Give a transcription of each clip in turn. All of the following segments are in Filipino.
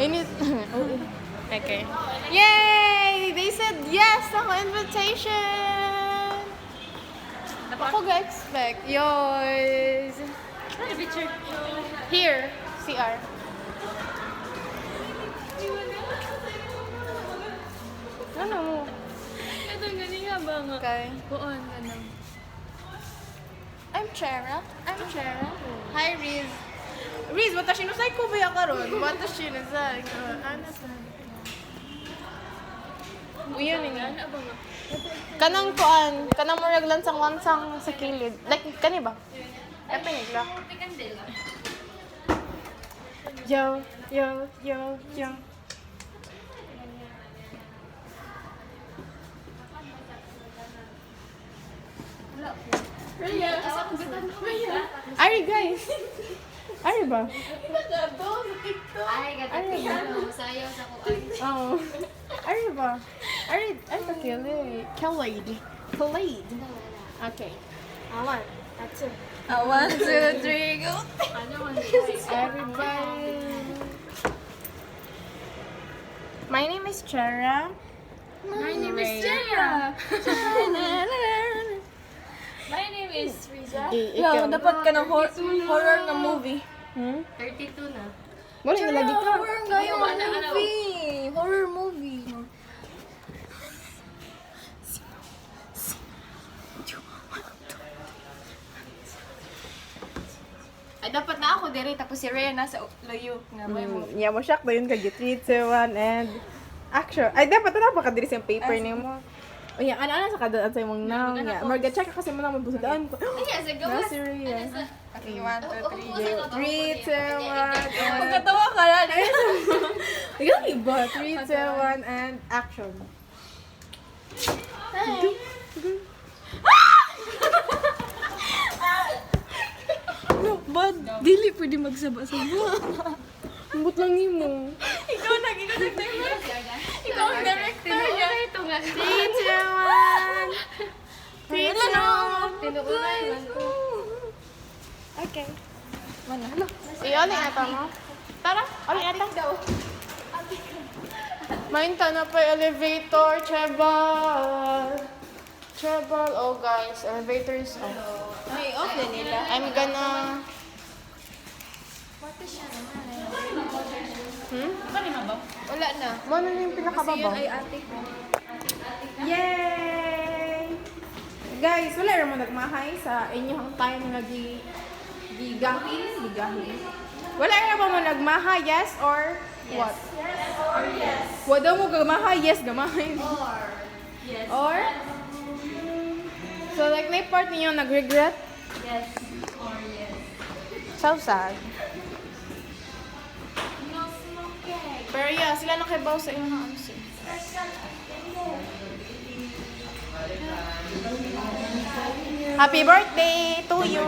I need... Okay. Yay! They said yes ako invitation! Ako ga-expect. Yours! Here. CR. Ano mo? Ito gani nga ba nga? Okay. Buon, ano? I'm Chera. Hi, Riz. Riz, watashi no saiko ba ya karon? Watashi no saiko. Ano sa? Uyan nga. Ano ba nga? Kanang kuan, kanang murag lansang-lansang sa kilid. Like kani ba? Epinig la. Pikandela. Yo. Ari guys. Ari ba? Ay, gata sayaw sa kuan. Oo. Ari ba? Ari pa kilid. Kilid. Okay. One. Two. 1, 2, 3, go. Ano man? Everybody. My name is Chera. My name is Jaya. My name is Riza. Ikaw, dapat ka ng horror na movie. 32 na. Wala na lagi ka. Horror nga yung movie. Horror movie. Ay, dapat na ako dire tapos si Rhea nasa layo nga may mo. Yeah, mo shock ba yun kag 3, 2, 1 and action. Ay dapat na pa kadiri sa paper nimo. O yan, ano sa kada sa imong now nga. Marga check ka kasi mo na mabusudaan ko. Yes, go. Na si Rhea. Okay, 1, 2, 3. 3, 2, 1. Pagkatawa ka na. Ikaw iba. 3, 2, 1 and action. No, bad. Dili pwede magsaba-saba. Ambot lang nimo. Ikaw nag-director. Ikaw ang director niya. Ito nga. 3, 2, 1. 3, 2, 1. Tinuulay man ko. Okay. Mana? Hala. Iyaling ata mo. Tara, aling ata. Main ka na pa elevator, Chebal. Oh guys, elevator is off. May off din nila. I'm gonna... Wala na. Mo na yung pinakababaw. ate ko. Yay! Guys, wala rin mo nagmahay sa inyong time nga gigahin. Wala rin ba mo nagmahay, yes or what? Yes or yes. Wala mo gamahay, yes, gamahay. Yes. Or? So like may part ninyo nag-regret? Yes or yes. So sad. No smoking. Pero yeah, sila nakibaw sa inyong ano siya. Happy birthday to you!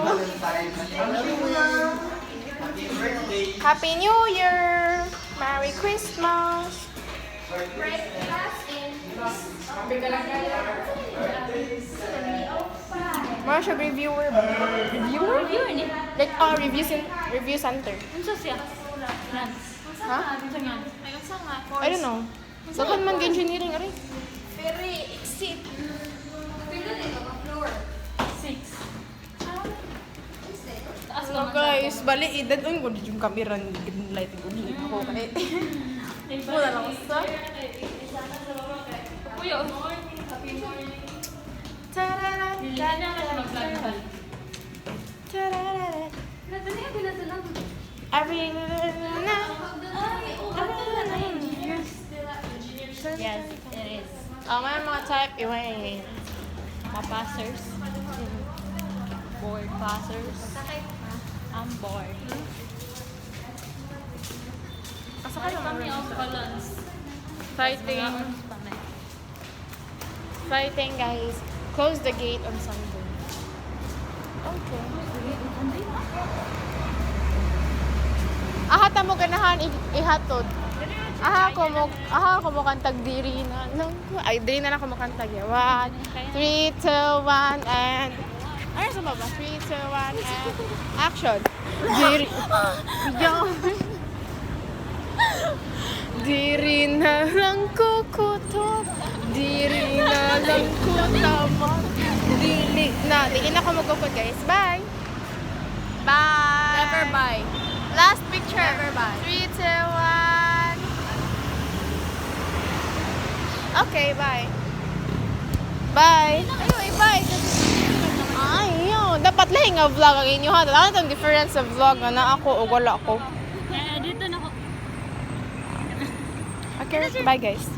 Happy New Year! Merry Christmas! Mga siya reviewer ba? Reviewer? Reviewer ni. Like, review center. Unsa siya? Yan. Ha? Unsa yan? Ay, unsa nga? I don't know. Dapat man engineering, ari. Very exit. Pila dito ka floor? 6. Taas So guys, bali edad on ko yung camera ni green light ko ni ako kay. Wala lang sa. Kuya, happy morning. Tarara, Hindi na ako mag-vlog. tarara. Nadali ako na lang. Every Yes, it is. may mga type, iwan Mga passers. Board passers. I'm bored. Pasakay Kami ang balance. Fighting guys. Close the gate on Sunday. Okay. Ahata mo ganahan ihatod. Aha ko mo kantag diri na. Ay, diri na ako makantag. 1, 3, 2, 1 and ano sa baba? 3, 2, 1 and action. Diri. Yo. Diri na lang kukutok, diri na lang kutama, dili na. Dili na ako magkukot, guys. Bye! Bye! Never buy. Last picture. Never buy. 3, 2, 1. Okay, bye. Bye. Anyway, bye. Ay, yun. Dapat lahi nga vlog ang inyo, ha? Ano itong difference sa vlog na ako o wala ako? Dito na ako. Okay, bye guys.